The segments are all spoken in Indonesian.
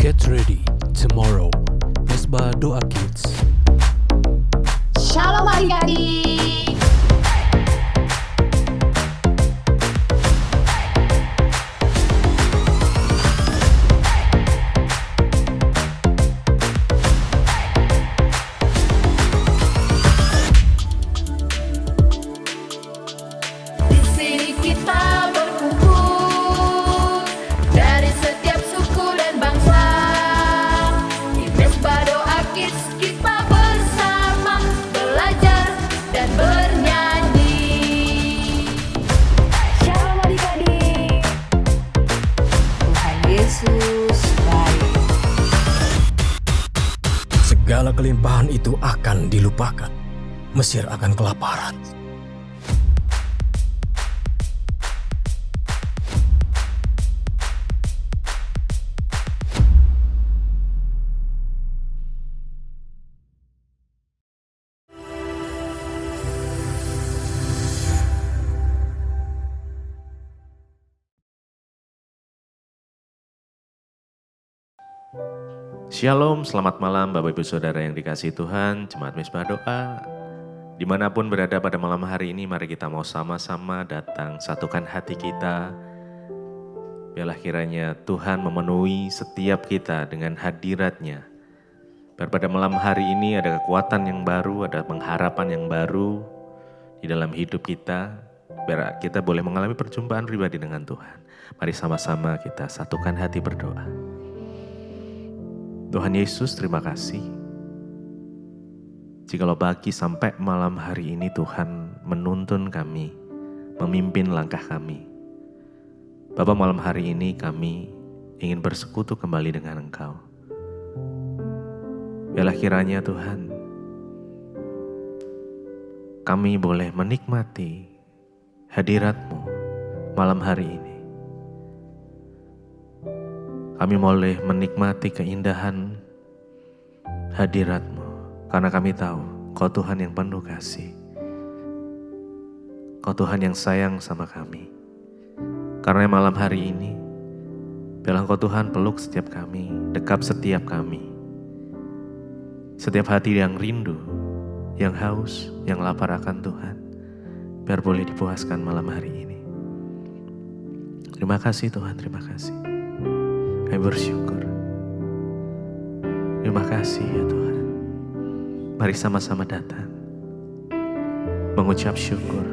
Get ready, tomorrow. Mesbah Doa Kids. Shalom adik-adik. Di sini kita berkumpul dari setiap suku dan bangsa. Di Mesbah Doa Kids kita bersama belajar dan bernyanyi. Shalom adik-adik. Tuhan Yesus baik. Segala kelimpahan itu akan dilupakan. Mesir akan kelaparan. Shalom, selamat malam Bapak Ibu Saudara yang dikasihi Tuhan, Jemaat Mesbah Doa. Dimanapun berada pada malam hari ini, mari kita mau sama-sama datang satukan hati kita. Biarlah kiranya Tuhan memenuhi setiap kita dengan hadirat-Nya. Biar pada malam hari ini ada kekuatan yang baru, ada pengharapan yang baru di dalam hidup kita. Biar kita boleh mengalami perjumpaan pribadi dengan Tuhan. Mari sama-sama kita satukan hati berdoa. Tuhan Yesus, terima kasih. Jikalau pagi sampai malam hari ini Tuhan menuntun kami, memimpin langkah kami. Bapa, malam hari ini kami ingin bersekutu kembali dengan Engkau. Biarlah kiranya Tuhan, kami boleh menikmati hadirat-Mu malam hari ini. Kami boleh menikmati keindahan hadirat-Mu, karena kami tahu Kau Tuhan yang penuh kasih. Kau Tuhan yang sayang sama kami. Karena malam hari ini, biarlah Kau Tuhan peluk setiap kami, dekap setiap kami. Setiap hati yang rindu, yang haus, yang lapar akan Tuhan, biar boleh dipuaskan malam hari ini. Terima kasih Tuhan, terima kasih. Kami bersyukur. Terima kasih ya Tuhan. Mari sama-sama datang, mengucap syukur.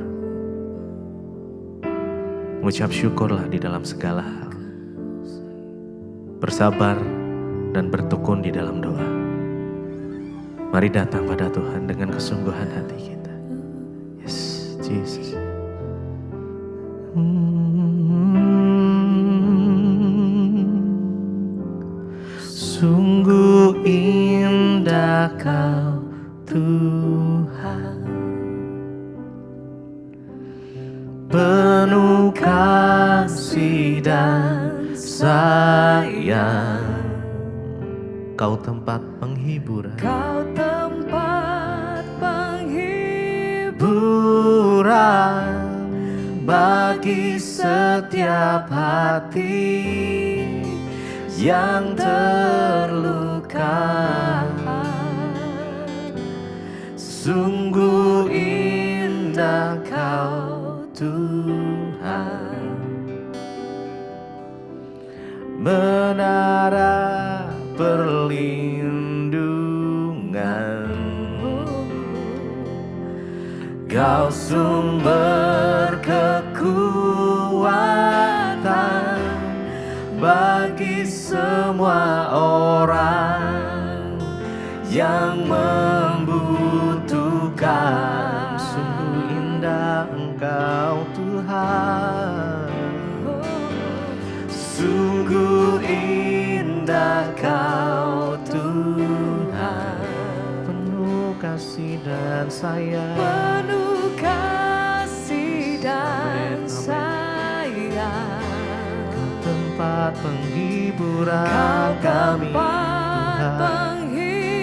Mengucap syukurlah di dalam segala hal. Bersabar dan bertekun di dalam doa. Mari datang pada Tuhan dengan kesungguhan hati kita. Yes, Jesus. Sungguh indah Kau Tuhan, penuh kasih dan sayang. Kau tempat penghiburan, Kau tempat hiburan bagi setiap hati yang terluka. Sungguh indah Kau Tuhan, menara perlindungan. Kau sumber kekuatan bagi semua orang yang membutuhkan. Sungguh indah Engkau Tuhan, sungguh indah Kau Tuhan, penuh kasih dan sayang, penuh kasih dan sayang. tempat penghiburan Kau kami, tempat Tuhan. penghiburan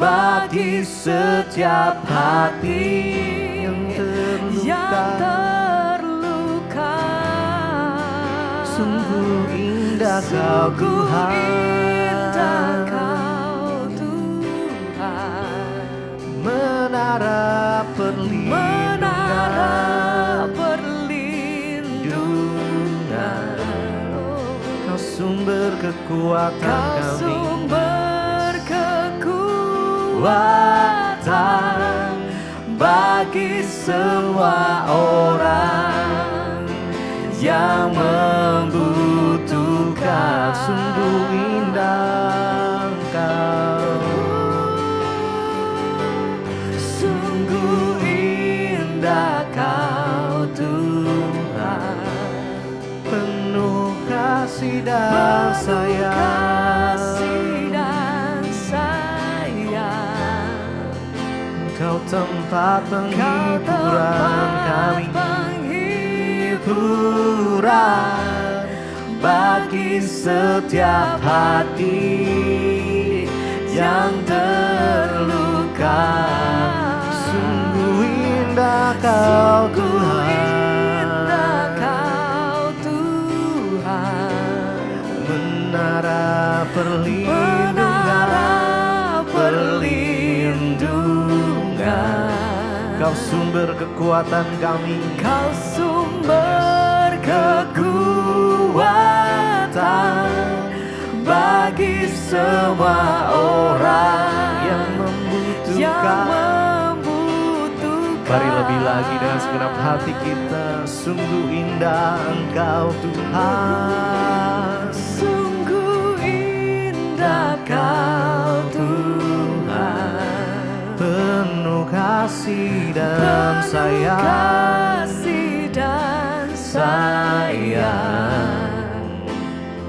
Bagi setiap hati yang terluka, sungguh indah Kau Tuhan, indah Kau Tuhan. menara perlindungan, Kau sumber kekuatan Kau kami, sumber kekuatan bagi semua orang yang membutuhkan. Sungguh indah Engkau, sungguh indah Kau Tuhan, penuh kasih dan sayang. Kau tempat penghiburan kami, penghiburan bagi setiap hati yang terluka. Sungguh indah Kau Tuhan, menara perlindungan, Kau sumber kekuatan kami, Kau sumber kekuatan bagi semua orang yang membutuhkan. Mari lebih lagi dengan segenap hati kita. Sungguh indah Engkau Tuhan, sungguh indah Kau Tuhan, penuh kasih dan sayang.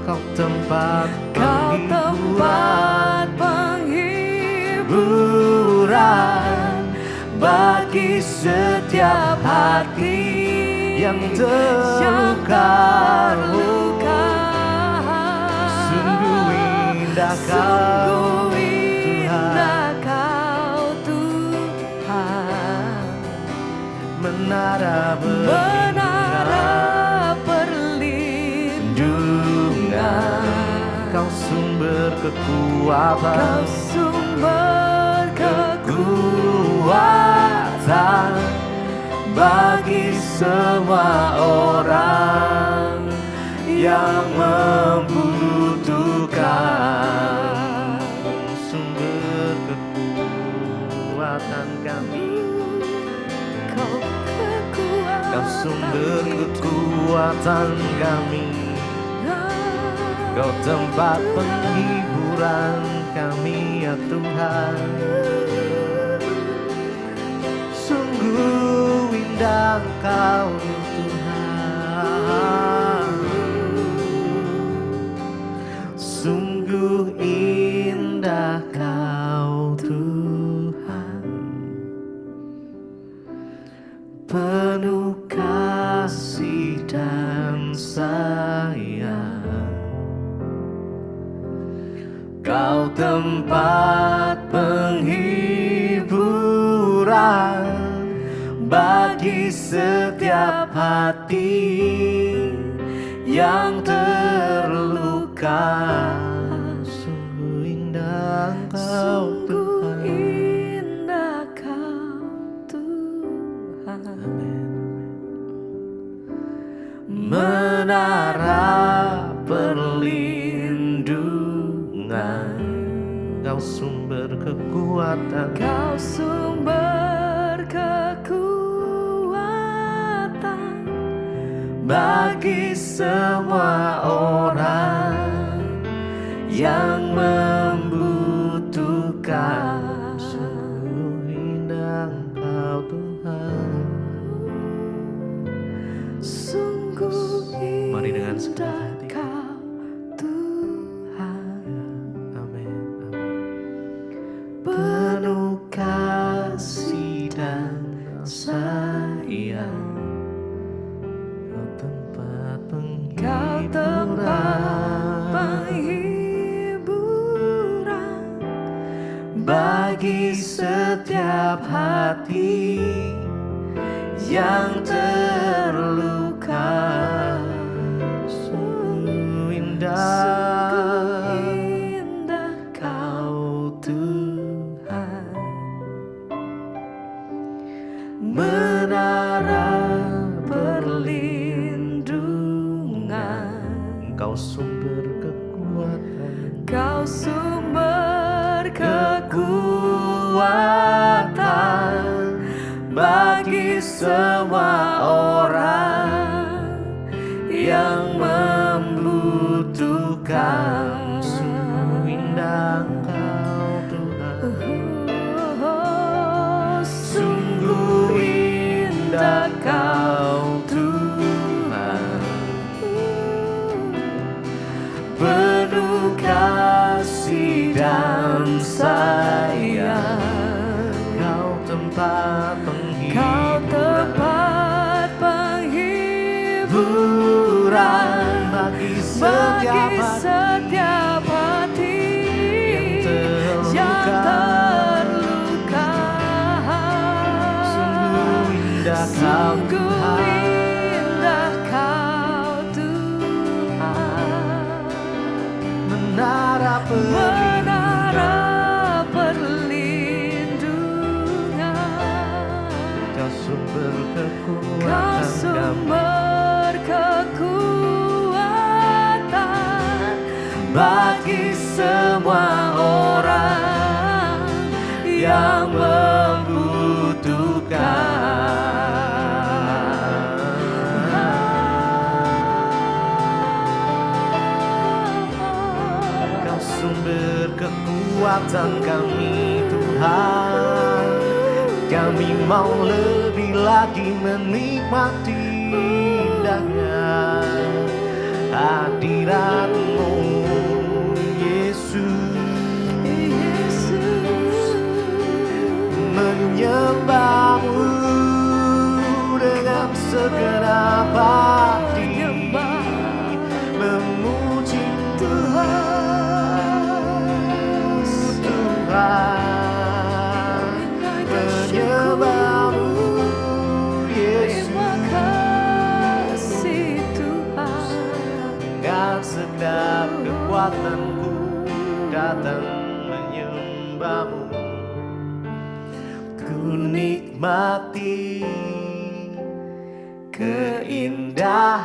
Kau tempat penghiburan bagi setiap hati yang terluka. Sungguh indah Kau Tuhan, menara perlindungan, Kau sumber kekuatan, Kau sumber kekuatan bagi semua orang yang membutuhkan. Sumber kekuatan kami, Kau sumber kekuatan kami, Kau tempat penghiburan kami ya Tuhan. Sungguh indah Kau Tuhan, sungguh indah Kau Tuhan, penuh kasih dan sayang. Kau tempat penghiburan bagi setiap hati yang terluka. Sungguh indah Kau Tuhan, menara perlindungan, Kau sumber kekuatan, Kau sumber kekuatan bagi semua orang yang membutuhkan. Sungguh indah Kau Tuhan, sungguh mari dengan segenap indah hati. Kau Tuhan, Amin, amin. Penuh kasih dan sayang, Kau tempat Kau tempat penghiburan bagi setiap hati yang terluka. Sungguh indah indah indah Kau Kau Tuhan, menara perlindungan, Engkau sumber kekuatan, Kau sumber kekuatan bagi semua orang yang membutuhkan. Sungguh indah Engkau Tuhan, sungguh indah Kau Tuhan, penuh kasih dan sayang. Kau tempat Kau tempat penghiburan bagi bagi setiap hati yang terluka. Sungguh indah Kau Sungguh Tuhan, indah Kau Tuhan, menara perlindungan, Kau sumber Kau kekuatan kami. sumber kekuatan bagi semua orang yang membutuhkan. Kau sumber kekuatan kami Tuhan, kami mau lebih lagi menikmati indahnya hadirat-Mu Yesus, menyembah-Mu dengan segenap hati, memuji Tuhan, menyembah-Mu Yesus. Terima kasih Tuhan, Dengan segenap kekuatanku datang menyembah-Mu. Ku nikmati keindahan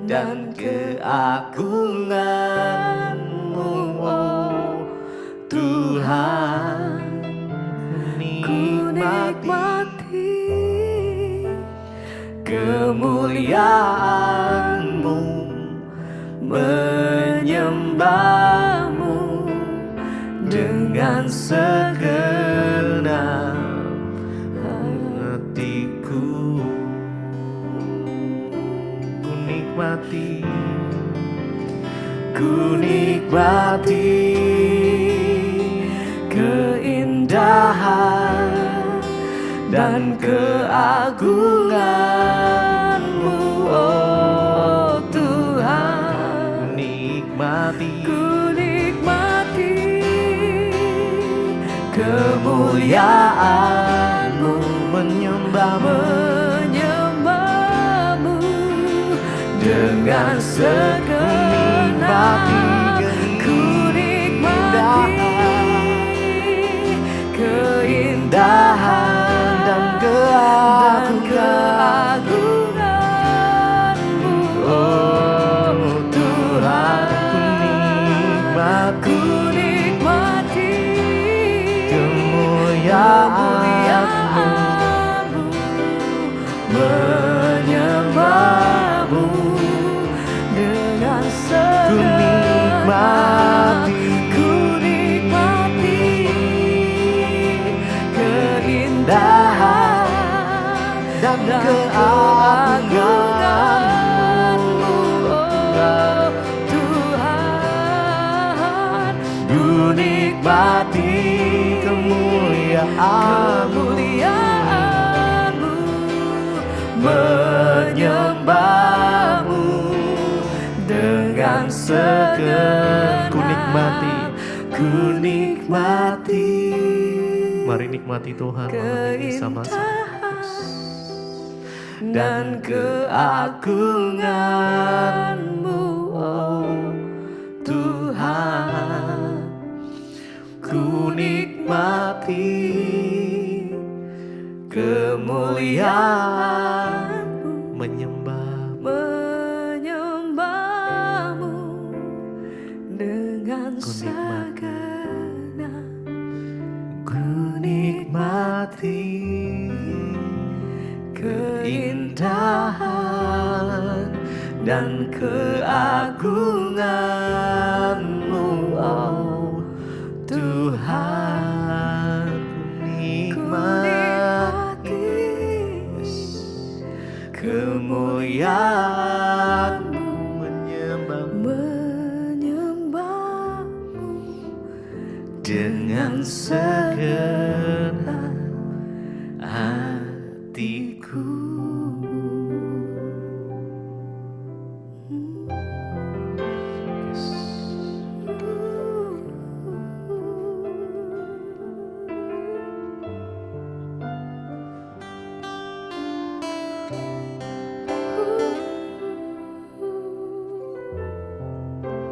dan keagungan-Mu, oh Tuhan. ku nikmati kemuliaan-Mu, menyembah-Mu dengan segenap hatiku. Ku nikmati keindahan dan keagungan-Mu, oh Tuhan. Ku nikmati kemuliaan-Mu, menyembah-Mu dengan segenap. Ku nikmati keindahan dan keagungan-Mu, oh Tuhan. Ku nikmati kemuliaan-Mu, menyembah-Mu dengan segenap. Ku nikmati keindahan dan keagungan-Mu, oh Tuhan. Ku nikmati kemuliaan-Mu, menyembah-Mu dengan segenap. Ku nikmati. Mari nikmati Tuhan malam ini sama-sama. Dan keagungan-Mu, oh Tuhan. Ku nikmati kemuliaan-Mu, menyembah-Mu dengan segenap. ku nikmati keindahan dan keagungan-Mu, oh Tuhan. Ku nikmati kemuliaan-Mu, menyembah-Mu dengan segenap hatiku.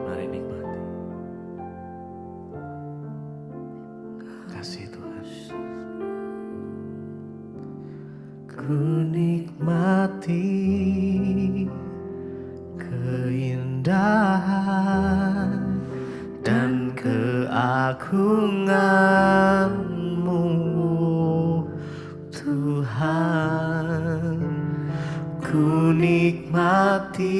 Mari nikmati kasih Tuhan. Ku nikmati keindahan dan keagungan-Mu, Tuhan. Ku nikmati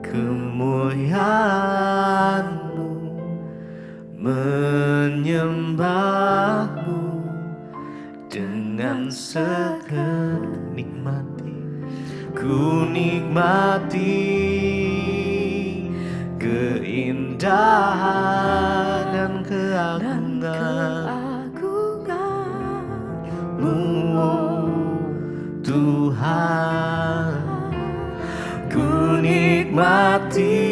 kemuliaan-Mu, menyembah-Mu dengan segenap nikmati. Ku nikmati keindahan dan keagungan-Mu, oh Tuhan. Ku nikmati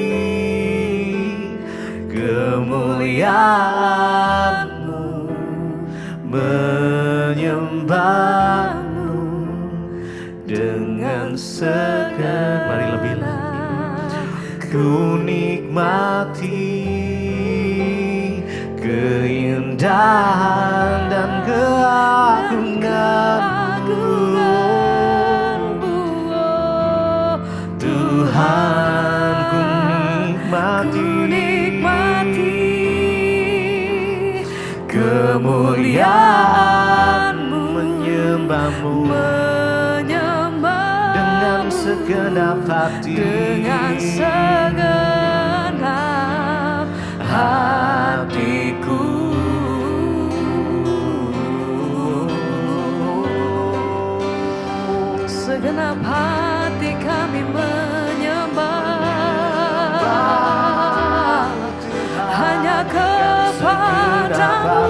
kemuliaan-Mu, menyembah-Mu dengan segenap. Mari lebih lagi. Ku nikmati keindahan dan keagungan-Mu, oh Tuhan. Ku nikmati kemuliaan-Mu, menyembah-Mu dengan segenap hati, dengan segenap hatiku. Segenap hati kami menyembah hanya kepadamu,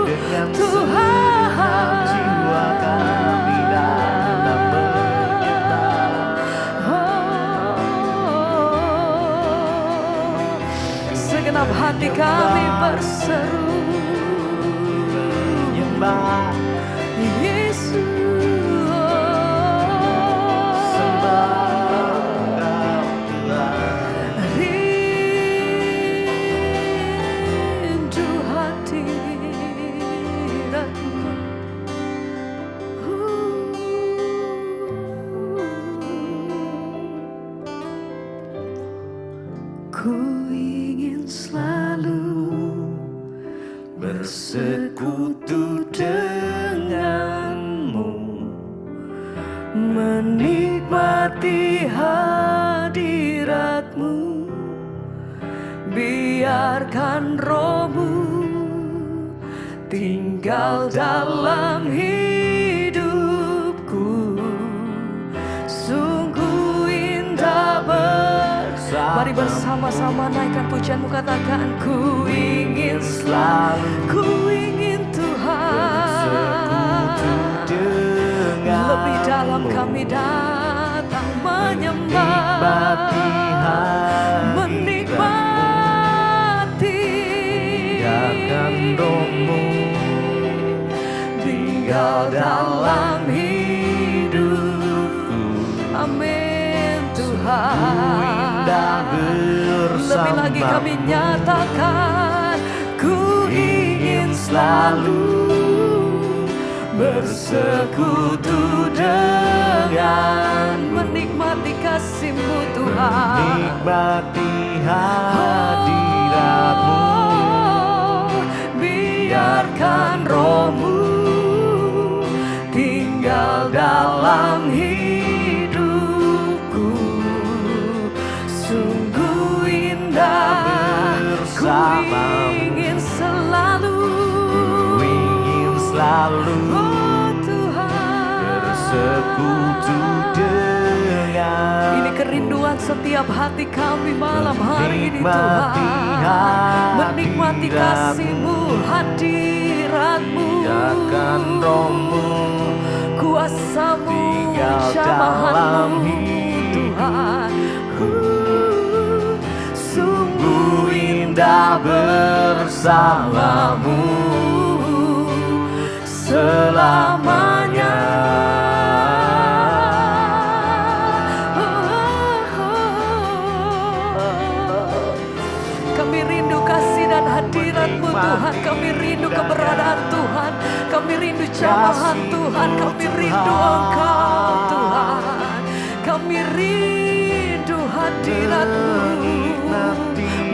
dengan Tuhan. segenap jiwa kami dalam menyembah. Segenap hati kami berseru Menyembah, Yesus. sembah Engkau Tuhan. Rindu hadirat-Mu. Ku ingin selalu bersekutu denganmu, menikmati hadirat-Mu. Biarkan Roh-Mu tinggal dalam hidupku. Sungguh indah bersama. Mari bersama-sama naikkan pujian-Mu, katakan ku ingin selalu, ku ingin Tuhan. Lebih dalam kami datang menyembah, menikmati. Biarkan Roh-Mu tinggal dalam hidupku. Lebih lagi kami nyatakan, ku ingin selalu bersekutu dengan, menikmati kasih-Mu Tuhan, menikmati hadirat-Mu. Biarkan Roh-Mu tinggal dalam hidupku. Sungguh indah, ku ingin selalu, oh Tuhan, bersekutu dengan. ini kerinduan setiap hati kami malam hari ini Tuhan. Menikmati kasih-Mu, hadirat-Mu, Biarkan Roh-Mu kuasa-Mu, tinggal dalam jamahan-Mu hidupku. Tuhan. Sungguh indah bersama-Mu selamanya. Kami rindu kasih dan hadirat-Mu Tuhan. Kami rindu keberadaan Tuhan. Kami rindu jamahan Tuhan. Kami rindu Engkau Tuhan. Kami rindu hadirat-Mu,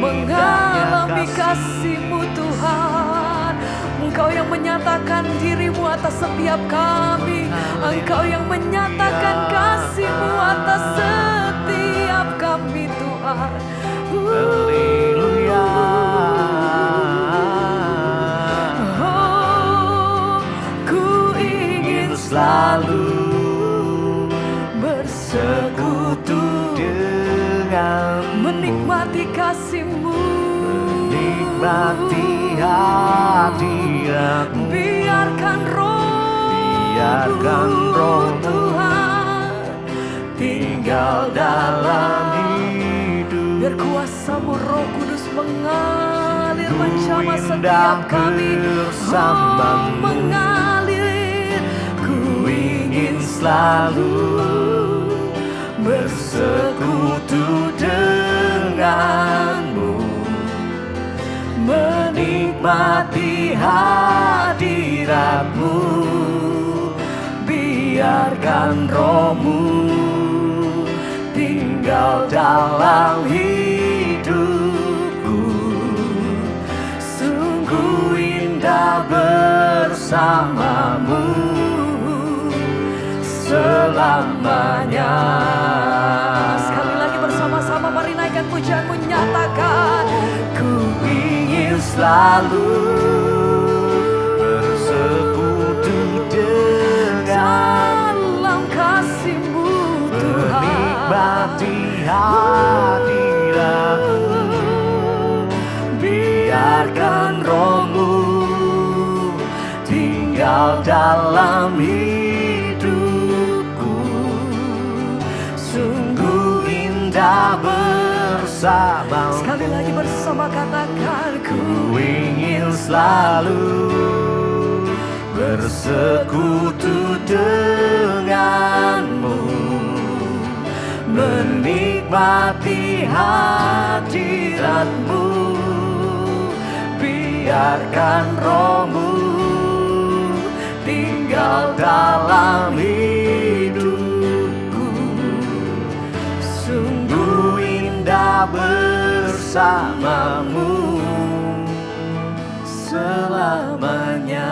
mengalami kasih-Mu Tuhan. Engkau yang menyatakan diri-Mu atas setiap kami. Engkau yang menyatakan kasih-Mu atas setiap kami Tuhan. Haleluya. Oh, ku ingin selalu bersekutu dengan menikmati kasih-Mu, menikmati hadirat-Mu. biarkan Biarkan Roh-Mu Tuhan tinggal dalam hidup. biar kuasa-Mu Roh Kudus mengalir Ku menjamah indah setiap kami, bersama-Mu. mengalir. Ku ingin Selalu bersekutu dengan-Mu, menikmati hadirat-Mu. Biarkan Roh-Mu tinggal dalam hidupku. Sungguh indah bersama-Mu selamanya. Sekali lagi bersama-sama mari naikkan pujian-Mu, nyatakan, ku ingin Selalu bersekutu dengan, dalam kasih-Mu Tuhan. menikmati hadirat-Mu. Biarkan Roh-Mu tinggal dalam hidupku. Sungguh indah bersama. Sekali lagi bersama katakan, ku Ku ingin selalu bersekutu dengan-Mu, menikmati hadirat-Mu. Biarkan Roh-Mu tinggal dalam hidupku. Sungguh indah bersama-Mu selamanya.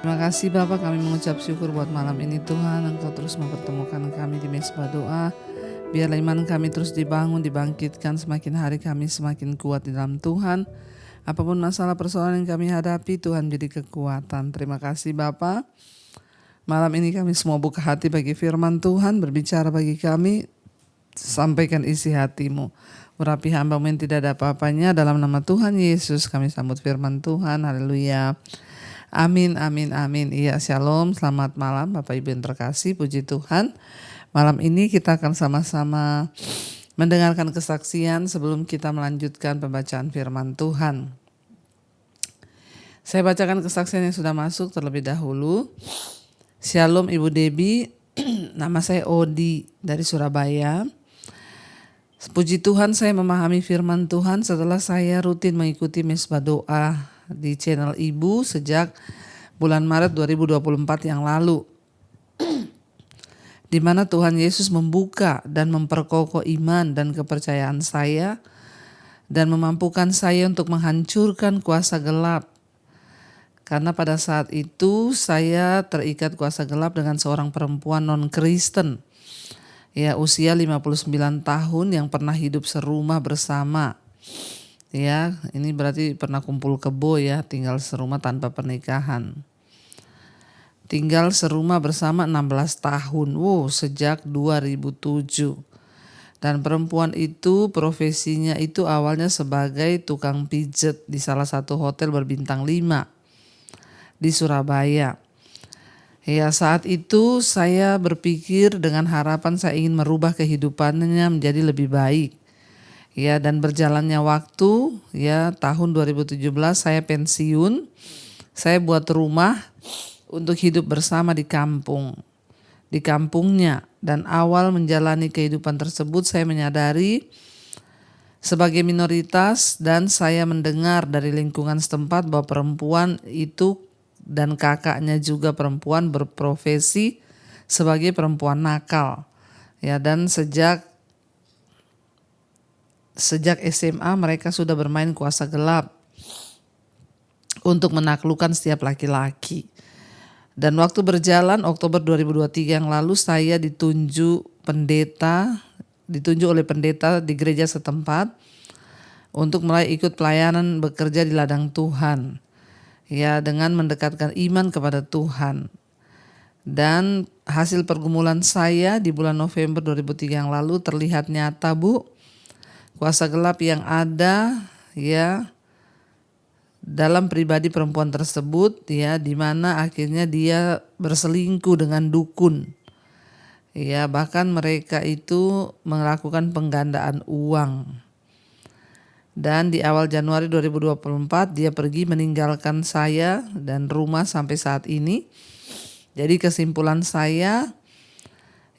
Terima kasih Bapak, kami mengucap syukur buat malam ini Tuhan. Engkau terus mempertemukan kami di Mezbah Doa. Biarlah iman kami terus dibangun, dibangkitkan, semakin hari kami semakin kuat di dalam Tuhan. Apapun masalah persoalan yang kami hadapi, Tuhan jadi kekuatan. Terima kasih Bapak. Malam ini kami semua buka hati bagi firman Tuhan, berbicara bagi kami, sampaikan isi hati-Mu. Urapi hamba-Mu yang tidak ada apa-apanya, dalam nama Tuhan Yesus kami sambut firman Tuhan. Haleluya. Amin, amin, amin. Iya, shalom, selamat malam Bapak Ibu yang terkasih, puji Tuhan. Malam ini kita akan sama-sama mendengarkan kesaksian sebelum kita melanjutkan pembacaan firman Tuhan. Saya bacakan kesaksian yang sudah masuk terlebih dahulu. Shalom Ibu Debbie, nama saya Odi dari Surabaya. Puji Tuhan saya memahami firman Tuhan setelah saya rutin mengikuti mesbah doa di channel Ibu sejak bulan Maret 2024 yang lalu. Di mana Tuhan Yesus membuka dan memperkokoh iman dan kepercayaan saya dan memampukan saya untuk menghancurkan kuasa gelap. Karena pada saat itu saya terikat kuasa gelap dengan seorang perempuan non-Kristen. Ya, usia 59 tahun yang pernah hidup serumah bersama. Ya, ini berarti pernah kumpul kebo ya, tinggal serumah tanpa pernikahan. Tinggal serumah bersama 16 tahun. Wow, sejak 2007. Dan perempuan itu profesinya itu awalnya sebagai tukang pijet di salah satu hotel berbintang 5 di Surabaya. Ya, saat itu saya berpikir dengan harapan saya ingin merubah kehidupannya menjadi lebih baik. Ya, dan berjalannya waktu, ya tahun 2017 saya pensiun. Saya buat rumah untuk hidup bersama di kampungnya. Dan awal menjalani kehidupan tersebut saya menyadari sebagai minoritas dan saya mendengar dari lingkungan setempat bahwa perempuan itu dan kakaknya juga perempuan berprofesi sebagai perempuan nakal. Ya, dan sejak SMA mereka sudah bermain kuasa gelap untuk menaklukkan setiap laki-laki. Dan waktu berjalan Oktober 2023 yang lalu saya ditunjuk oleh pendeta di gereja setempat untuk mulai ikut pelayanan bekerja di ladang Tuhan. Ya, dengan mendekatkan iman kepada Tuhan. Dan hasil pergumulan saya di bulan November 2003 yang lalu terlihat nyata, Bu. Kuasa gelap yang ada ya dalam pribadi perempuan tersebut ya, di mana akhirnya dia berselingkuh dengan dukun. Ya, bahkan mereka itu melakukan penggandaan uang. Dan di awal Januari 2024 dia pergi meninggalkan saya dan rumah sampai saat ini. Jadi kesimpulan saya,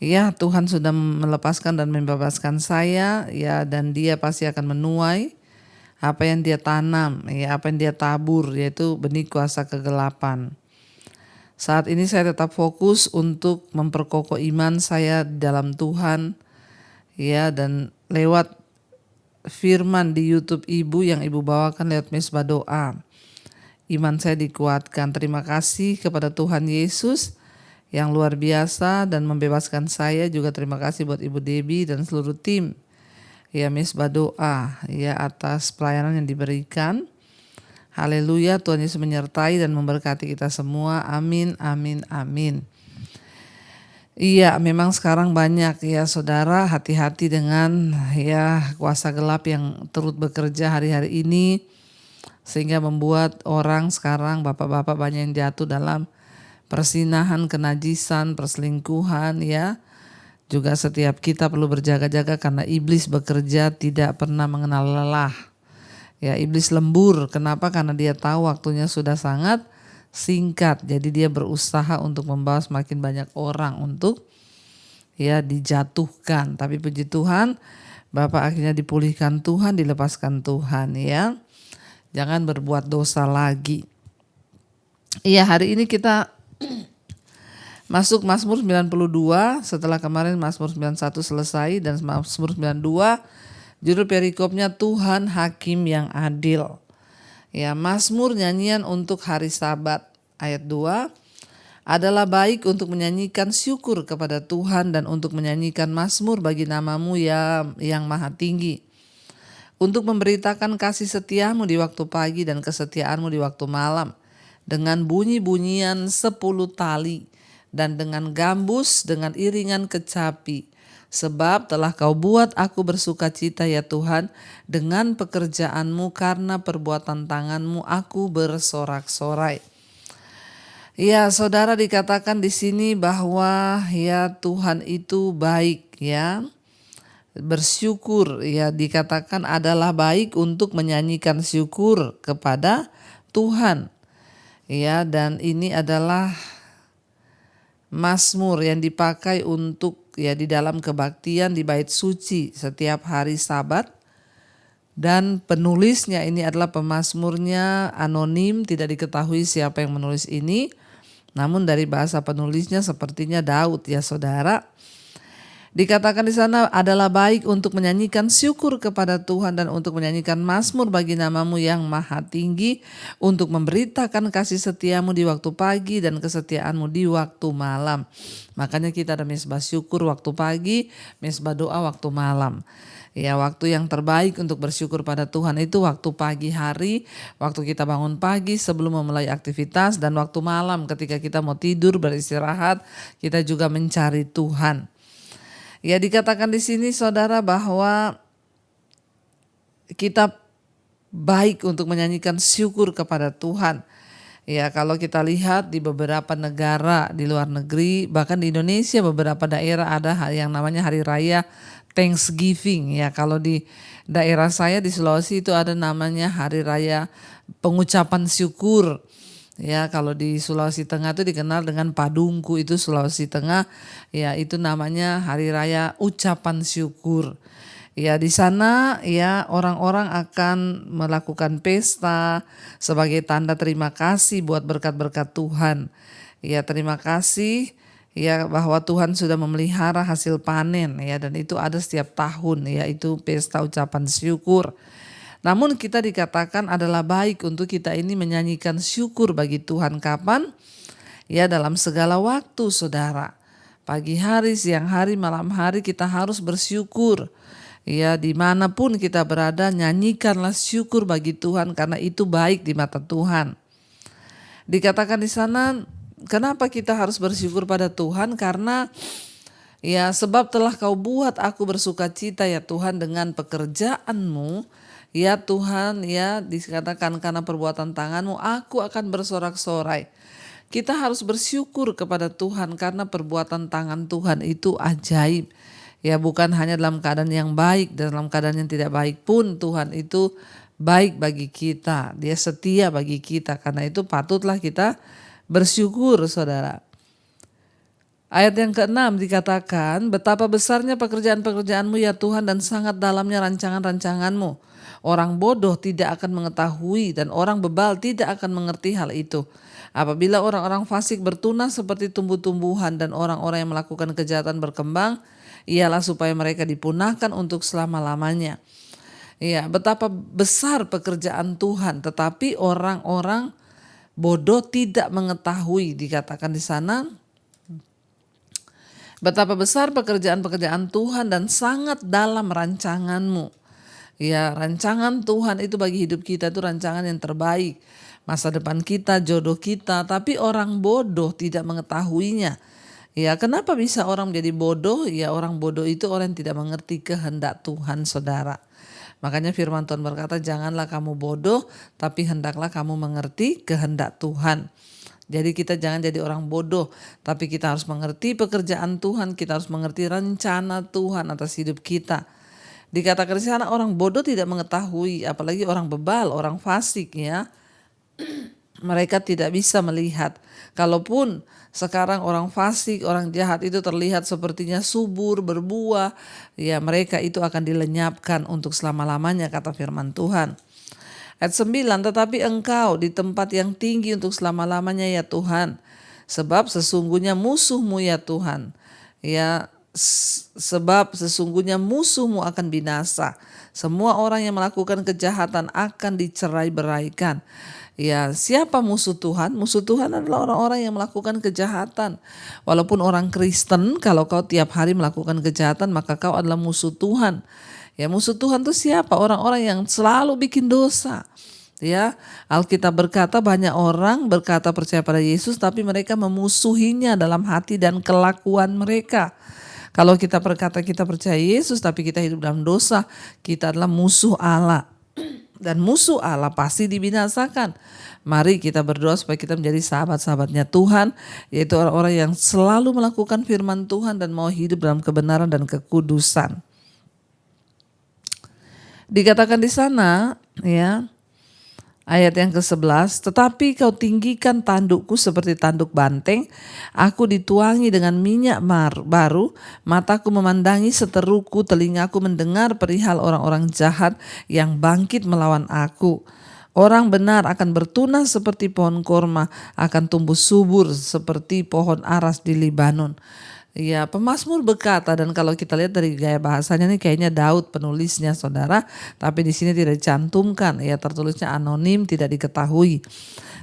ya Tuhan sudah melepaskan dan membebaskan saya, ya, dan dia pasti akan menuai apa yang dia tanam, ya, apa yang dia tabur, yaitu benih kuasa kegelapan. Saat ini saya tetap fokus untuk memperkokoh iman saya dalam Tuhan, ya, dan lewat firman di YouTube Ibu yang Ibu bawakan lewat mesbah doa. Iman saya dikuatkan. Terima kasih kepada Tuhan Yesus yang luar biasa dan membebaskan saya. Juga terima kasih buat Ibu Debbie dan seluruh tim ya mesbah doa ya atas pelayanan yang diberikan. Haleluya, Tuhan Yesus menyertai dan memberkati kita semua. Amin, amin, amin. Iya, memang sekarang banyak ya saudara, hati-hati dengan ya kuasa gelap yang turut bekerja hari-hari ini sehingga membuat orang sekarang bapak-bapak banyak yang jatuh dalam persinahan, kenajisan, perselingkuhan ya. Juga setiap kita perlu berjaga-jaga karena iblis bekerja tidak pernah mengenal lelah. Ya, iblis lembur. Kenapa? Karena dia tahu waktunya sudah sangat singkat, jadi dia berusaha untuk membawa semakin banyak orang untuk ya dijatuhkan. Tapi puji Tuhan, Bapak akhirnya dipulihkan Tuhan, dilepaskan Tuhan ya. Jangan berbuat dosa lagi. Iya, hari ini kita masuk Mazmur 92 setelah kemarin Mazmur 91 selesai dan Mazmur 92 judul perikopnya Tuhan Hakim yang Adil. Ya, Mazmur nyanyian untuk hari Sabat ayat 2 adalah baik untuk menyanyikan syukur kepada Tuhan dan untuk menyanyikan mazmur bagi namamu yang maha tinggi. Untuk memberitakan kasih setiamu di waktu pagi dan kesetiaanmu di waktu malam dengan bunyi-bunyian 10 tali dan dengan gambus dengan iringan kecapi. Sebab telah kau buat aku bersuka cita ya Tuhan dengan pekerjaanmu, karena perbuatan tanganmu aku bersorak-sorai. Ya saudara, dikatakan di sini bahwa ya Tuhan itu baik ya. Bersyukur ya dikatakan adalah baik untuk menyanyikan syukur kepada Tuhan. Ya, dan ini adalah Mazmur yang dipakai untuk di dalam kebaktian di bait suci setiap hari Sabat. Dan penulisnya ini adalah pemazmurnya anonim, tidak diketahui siapa yang menulis ini. Namun dari bahasa penulisnya sepertinya Daud ya saudara. Dikatakan di sana adalah baik untuk menyanyikan syukur kepada Tuhan dan untuk menyanyikan mazmur bagi namamu yang maha tinggi, untuk memberitakan kasih setiamu di waktu pagi dan kesetiaanmu di waktu malam. Makanya kita ada mezbah syukur waktu pagi, mezbah doa waktu malam. Ya, waktu yang terbaik untuk bersyukur pada Tuhan itu waktu pagi hari, waktu kita bangun pagi sebelum memulai aktivitas, dan waktu malam ketika kita mau tidur beristirahat, kita juga mencari Tuhan. Ya, dikatakan di sini saudara bahwa kita baik untuk menyanyikan syukur kepada Tuhan. Ya, kalau kita lihat di beberapa negara di luar negeri, bahkan di Indonesia beberapa daerah ada yang namanya Hari Raya Thanksgiving. Ya, kalau di daerah saya di Sulawesi itu ada namanya Hari Raya Pengucapan Syukur. Ya, kalau di Sulawesi Tengah itu dikenal dengan Padungku, itu Sulawesi Tengah. Ya, itu namanya Hari Raya Ucapan Syukur. Ya, di sana ya orang-orang akan melakukan pesta sebagai tanda terima kasih buat berkat-berkat Tuhan. Ya, terima kasih ya bahwa Tuhan sudah memelihara hasil panen ya, dan itu ada setiap tahun ya, itu pesta ucapan syukur. Namun kita dikatakan adalah baik untuk kita ini menyanyikan syukur bagi Tuhan kapan? Ya, dalam segala waktu saudara. Pagi hari, siang hari, malam hari kita harus bersyukur. Ya, dimanapun kita berada, nyanyikanlah syukur bagi Tuhan karena itu baik di mata Tuhan. Dikatakan di sana, kenapa kita harus bersyukur pada Tuhan? Karena ya sebab telah kau buat aku bersuka cita ya Tuhan dengan pekerjaanmu. Ya Tuhan, ya dikatakan karena perbuatan tanganmu aku akan bersorak-sorai. Kita harus bersyukur kepada Tuhan karena perbuatan tangan Tuhan itu ajaib. Ya, bukan hanya dalam keadaan yang baik, dalam keadaan yang tidak baik pun Tuhan itu baik bagi kita. Dia setia bagi kita, karena itu patutlah kita bersyukur saudara. Ayat yang ke-6 dikatakan, betapa besarnya pekerjaan-pekerjaanmu ya Tuhan dan sangat dalamnya rancangan-rancanganmu. Orang bodoh tidak akan mengetahui dan orang bebal tidak akan mengerti hal itu. Apabila orang-orang fasik bertunas seperti tumbuh-tumbuhan dan orang-orang yang melakukan kejahatan berkembang, ialah supaya mereka dipunahkan untuk selama-lamanya. Ya, betapa besar pekerjaan Tuhan, tetapi orang-orang bodoh tidak mengetahui. Dikatakan di sana, betapa besar pekerjaan-pekerjaan Tuhan dan sangat dalam rancanganmu. Ya, rancangan Tuhan itu bagi hidup kita itu rancangan yang terbaik. Masa depan kita, jodoh kita, tapi orang bodoh tidak mengetahuinya. Ya, kenapa bisa orang menjadi bodoh? Ya, orang bodoh itu orang yang tidak mengerti kehendak Tuhan saudara. Makanya firman Tuhan berkata, janganlah kamu bodoh, tapi hendaklah kamu mengerti kehendak Tuhan. Jadi kita jangan jadi orang bodoh, tapi kita harus mengerti pekerjaan Tuhan, kita harus mengerti rencana Tuhan atas hidup kita. Dikatakan di sana orang bodoh tidak mengetahui, apalagi orang bebal, orang fasik ya. Mereka tidak bisa melihat. Kalaupun sekarang orang fasik, orang jahat itu terlihat sepertinya subur, berbuah, ya mereka itu akan dilenyapkan untuk selama-lamanya kata firman Tuhan. Ayat 9, tetapi engkau di tempat yang tinggi untuk selama-lamanya ya Tuhan. Sebab sesungguhnya musuhmu ya Tuhan. Ya, sebab sesungguhnya musuhmu akan binasa. Semua orang yang melakukan kejahatan akan dicerai-beraikan. Ya, siapa musuh Tuhan? Musuh Tuhan adalah orang-orang yang melakukan kejahatan. Walaupun orang Kristen, kalau kau tiap hari melakukan kejahatan, maka kau adalah musuh Tuhan. Ya, musuh Tuhan itu siapa? Orang-orang yang selalu bikin dosa. Ya, Alkitab berkata banyak orang berkata percaya pada Yesus, tapi mereka memusuhinya dalam hati dan kelakuan mereka. Kalau kita berkata kita percaya Yesus, tapi kita hidup dalam dosa, kita adalah musuh Allah. Dan musuh Allah pasti dibinasakan. Mari kita berdoa supaya kita menjadi sahabat-sahabatnya Tuhan, yaitu orang-orang yang selalu melakukan firman Tuhan dan mau hidup dalam kebenaran dan kekudusan. Dikatakan di sana, ya, Ayat yang ke-11, tetapi kau tinggikan tandukku seperti tanduk banteng, aku dituangi dengan minyak baru, mataku memandangi seteruku, telingaku mendengar perihal orang-orang jahat yang bangkit melawan aku. Orang benar akan bertunas seperti pohon korma, akan tumbuh subur seperti pohon aras di Libanon. Ya, pemazmur berkata, dan kalau kita lihat dari gaya bahasanya nih kayaknya Daud penulisnya saudara, tapi di sini tidak dicantumkan, ya tertulisnya anonim, tidak diketahui.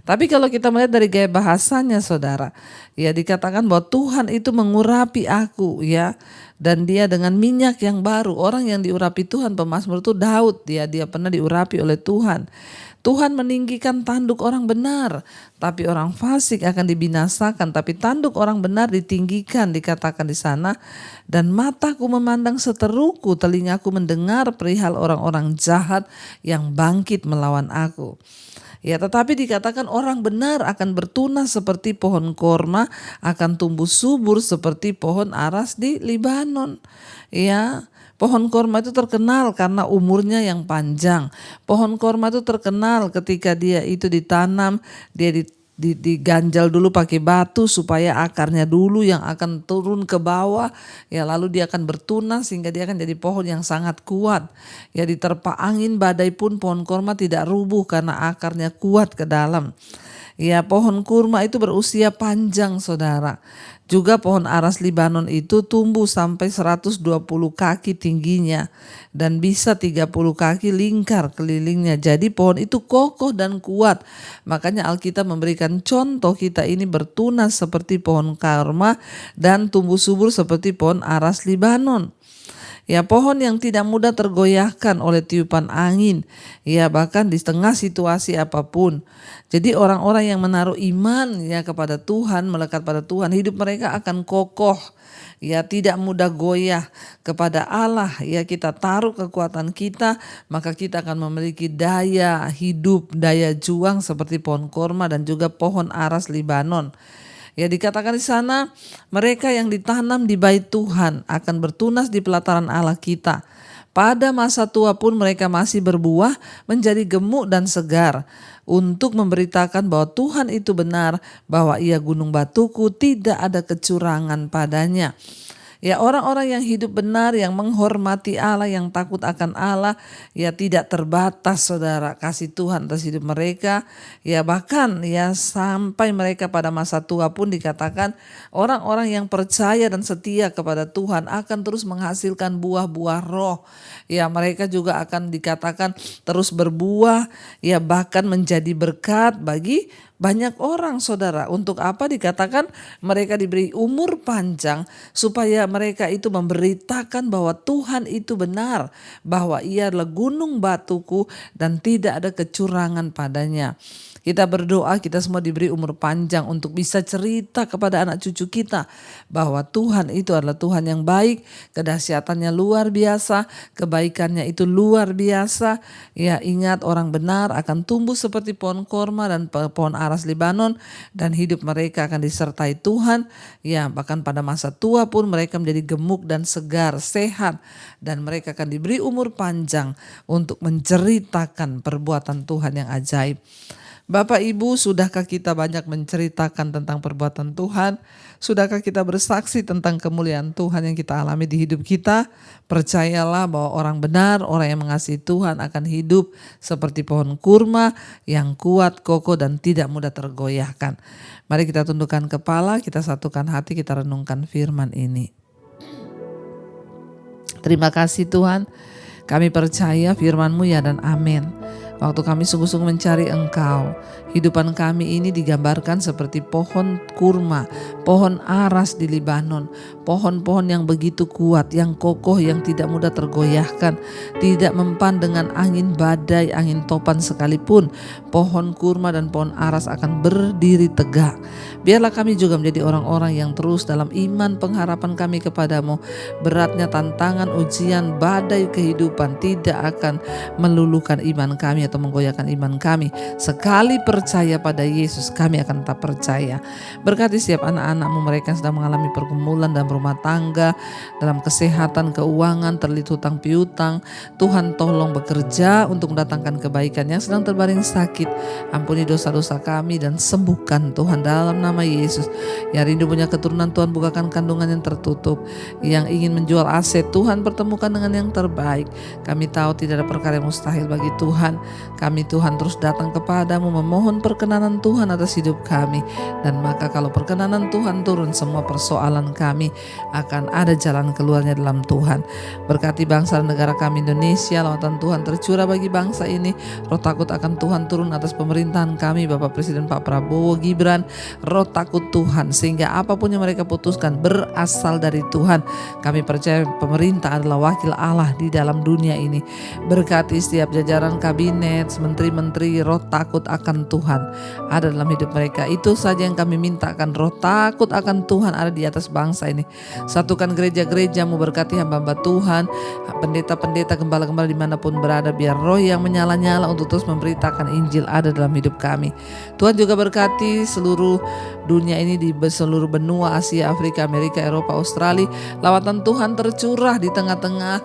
Tapi kalau kita melihat dari gaya bahasanya saudara, ya dikatakan bahwa Tuhan itu mengurapi aku, ya, dan dia dengan minyak yang baru. Orang yang diurapi Tuhan, pemazmur itu Daud, dia pernah diurapi oleh Tuhan. Tuhan meninggikan tanduk orang benar, tapi orang fasik akan dibinasakan. Tapi tanduk orang benar ditinggikan, dikatakan di sana. Dan mataku memandang seteruku, telingaku mendengar perihal orang-orang jahat yang bangkit melawan aku. Ya, tetapi dikatakan orang benar akan bertunas seperti pohon korma, akan tumbuh subur seperti pohon aras di Libanon. Ya. Pohon korma itu terkenal karena umurnya yang panjang. Pohon korma itu terkenal ketika dia itu ditanam, dia diganjal dulu pakai batu supaya akarnya dulu yang akan turun ke bawah, ya lalu dia akan bertunas sehingga dia akan jadi pohon yang sangat kuat. Ya diterpa angin badai pun pohon korma tidak rubuh karena akarnya kuat ke dalam. Ya, pohon kurma itu berusia panjang saudara. Juga pohon aras Libanon itu tumbuh sampai 120 kaki tingginya dan bisa 30 kaki lingkar kelilingnya. Jadi pohon itu kokoh dan kuat. Makanya Alkitab memberikan contoh kita ini bertunas seperti pohon karma dan tumbuh subur seperti pohon aras Libanon. Ya, pohon yang tidak mudah tergoyahkan oleh tiupan angin, ya bahkan di tengah situasi apapun. Jadi orang-orang yang menaruh iman ya kepada Tuhan, melekat pada Tuhan, hidup mereka akan kokoh, ya tidak mudah goyah kepada Allah. Ya kita taruh kekuatan kita, maka kita akan memiliki daya hidup, daya juang seperti pohon korma dan juga pohon aras Libanon. Ya dikatakan di sana mereka yang ditanam di bait Tuhan akan bertunas di pelataran Allah kita. Pada masa tua pun mereka masih berbuah menjadi gemuk dan segar untuk memberitakan bahwa Tuhan itu benar, bahwa Ia gunung batuku, tidak ada kecurangan padanya. Ya orang-orang yang hidup benar, yang menghormati Allah, yang takut akan Allah, ya tidak terbatas saudara kasih Tuhan atas hidup mereka. Ya bahkan ya sampai mereka pada masa tua pun dikatakan orang-orang yang percaya dan setia kepada Tuhan akan terus menghasilkan buah-buah roh. Ya mereka juga akan dikatakan terus berbuah, ya bahkan menjadi berkat bagi banyak orang saudara. Untuk apa dikatakan mereka diberi umur panjang supaya mereka itu memberitakan bahwa Tuhan itu benar, bahwa Ia adalah gunung batuku dan tidak ada kecurangan padanya. Kita berdoa kita semua diberi umur panjang untuk bisa cerita kepada anak cucu kita bahwa Tuhan itu adalah Tuhan yang baik, kedahsyatannya luar biasa, kebaikannya itu luar biasa. Ya ingat orang benar akan tumbuh seperti pohon korma dan pohon aras Libanon dan hidup mereka akan disertai Tuhan. Ya bahkan pada masa tua pun mereka menjadi gemuk dan segar, sehat dan mereka akan diberi umur panjang untuk menceritakan perbuatan Tuhan yang ajaib. Bapak Ibu, sudahkah kita banyak menceritakan tentang perbuatan Tuhan? Sudahkah kita bersaksi tentang kemuliaan Tuhan yang kita alami di hidup kita? Percayalah bahwa orang benar, orang yang mengasihi Tuhan akan hidup seperti pohon kurma yang kuat, kokoh dan tidak mudah tergoyahkan. Mari kita tundukkan kepala, kita satukan hati, kita renungkan firman ini. Terima kasih Tuhan, kami percaya firman-Mu ya dan amin. Waktu kami sungguh-sungguh mencari Engkau, hidupan kami ini digambarkan seperti pohon kurma, pohon aras di Libanon, pohon-pohon yang begitu kuat, yang kokoh, yang tidak mudah tergoyahkan, tidak mempan dengan angin badai, angin topan sekalipun. Pohon kurma dan pohon aras akan berdiri tegak. Biarlah kami juga menjadi orang-orang yang terus dalam iman pengharapan kami kepadamu. Beratnya tantangan, ujian, badai kehidupan tidak akan meluluhkan iman kami atau menggoyahkan iman kami. Sekali percaya pada Yesus, kami akan tetap percaya. Berkati setiap anak-anak-Mu, mereka yang sedang mengalami pergumulan dan rumah tangga, dalam kesehatan, keuangan, terlilit hutang piutang. Tuhan tolong bekerja untuk mendatangkan kebaikan. Yang sedang terbaring sakit, ampuni dosa-dosa kami dan sembuhkan Tuhan dalam nama Yesus. Yang rindu punya keturunan, Tuhan bukakan kandungan yang tertutup. Yang ingin menjual aset, Tuhan pertemukan dengan yang terbaik. Kami tahu tidak ada perkara yang mustahil bagi Tuhan. Kami Tuhan terus datang kepadamu memohon perkenanan Tuhan atas hidup kami. Dan maka kalau perkenanan Tuhan turun, semua persoalan kami akan ada jalan keluarnya dalam Tuhan. Berkati bangsa dan negara kami Indonesia, lawatan Tuhan tercurah bagi bangsa ini. Roh takut akan Tuhan turun atas pemerintahan kami, Bapak Presiden Pak Prabowo Gibran. Roh takut Tuhan sehingga apapun yang mereka putuskan berasal dari Tuhan. Kami percaya pemerintah adalah wakil Allah di dalam dunia ini. Berkati setiap jajaran kabinet, menteri-menteri, roh takut akan Tuhan ada dalam hidup mereka. Itu saja yang kami mintakan, roh takut akan Tuhan ada di atas bangsa ini. Satukan gereja-gerejamu, berkati hamba-hamba Tuhan, pendeta-pendeta, gembala-gembala dimanapun berada, biar roh yang menyala-nyala untuk terus memberitakan Injil ada dalam hidup kami. Tuhan juga berkati seluruh dunia ini, di seluruh benua Asia, Afrika, Amerika, Eropa, Australia. Lawatan Tuhan tercurah di tengah-tengah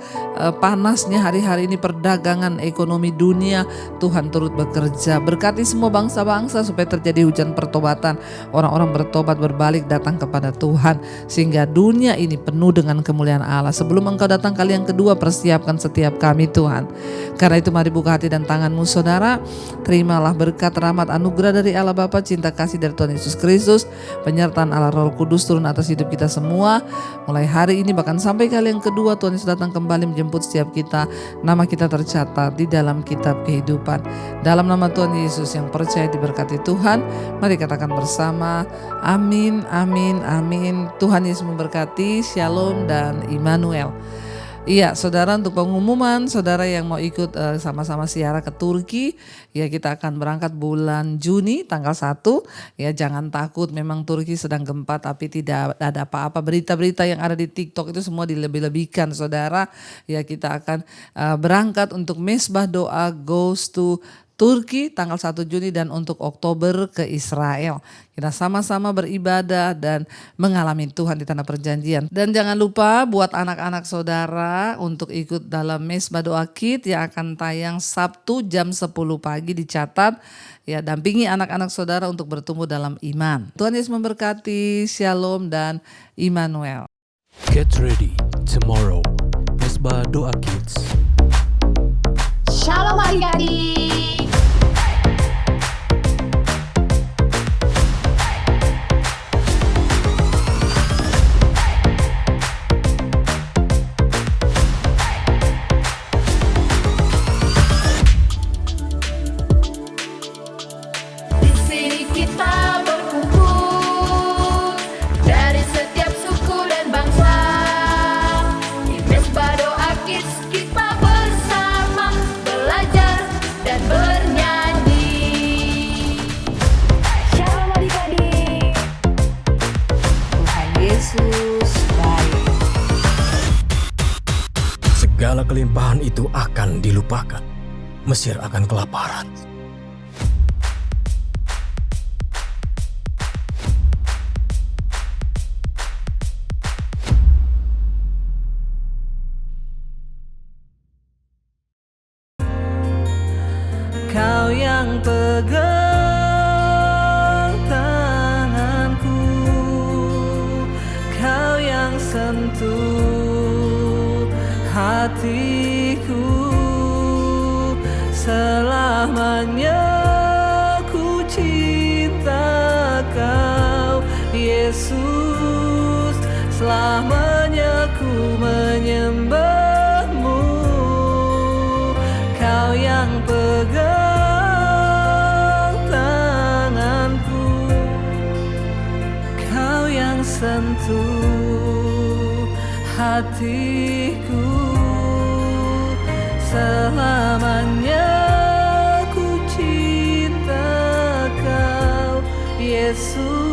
panasnya hari-hari ini perdagangan ekonomi dunia. Tuhan turut bekerja. Berkati semua bangsa-bangsa supaya terjadi hujan pertobatan. Orang-orang bertobat, berbalik, datang kepada Tuhan, sehingga dunia ini penuh dengan kemuliaan Allah. Sebelum Engkau datang kali yang kedua, persiapkan setiap kami Tuhan. Karena itu mari buka hati dan tanganmu saudara. Terimalah berkat, rahmat, anugerah dari Allah Bapa, cinta kasih dari Tuhan Yesus Kristus, penyertaan Allah Roh Kudus turun atas hidup kita semua. Mulai hari ini bahkan sampai kali yang kedua Tuhan Yesus datang kembali menjemput setiap kita. Nama kita tercatat di dalam kitab kehidupan. Dalam nama Tuhan Yesus yang percaya diberkati Tuhan, mari katakan bersama, amin, amin, amin. Tuhan Yesus memberkati. Shalom dan Immanuel. Iya saudara, untuk pengumuman saudara yang mau ikut sama-sama ziarah ke Turki, ya kita akan berangkat bulan Juni tanggal 1. Ya jangan takut, memang Turki sedang gempa tapi tidak ada apa-apa. Berita-berita yang ada di TikTok itu semua dilebih-lebihkan saudara. Ya kita akan berangkat untuk Mesbah Doa Goes to Turki tanggal 1 Juni dan untuk Oktober ke Israel. Kita sama-sama beribadah dan mengalami Tuhan di tanah perjanjian. Dan jangan lupa buat anak-anak saudara untuk ikut dalam Mesbah Doa Kit yang akan tayang Sabtu jam 10 pagi, dicatat. Ya, dampingi anak-anak saudara untuk bertumbuh dalam iman. Tuhan Yesus memberkati. Shalom dan Immanuel. Get ready tomorrow. Mesbah Doa Kids. Shalom adik-adik. Di sini kita berkumpul dari setiap suku dan bangsa. Di Mesbah Doa Kids kita bersama belajar dan bernyanyi. Shalom adik-adik. Tuhan Yesus baik. Segala kelimpahan itu akan dilupakan. Mesir akan kelaparan. Kau yang pegang tanganku, Kau yang sentuh hatiku. Selamanya ku cinta Kau Yesus, selamanya ku menyembahmu. Kau yang pegang tanganku, Kau yang sentuh hatiku. Selamanya ku cinta Kau Yesus.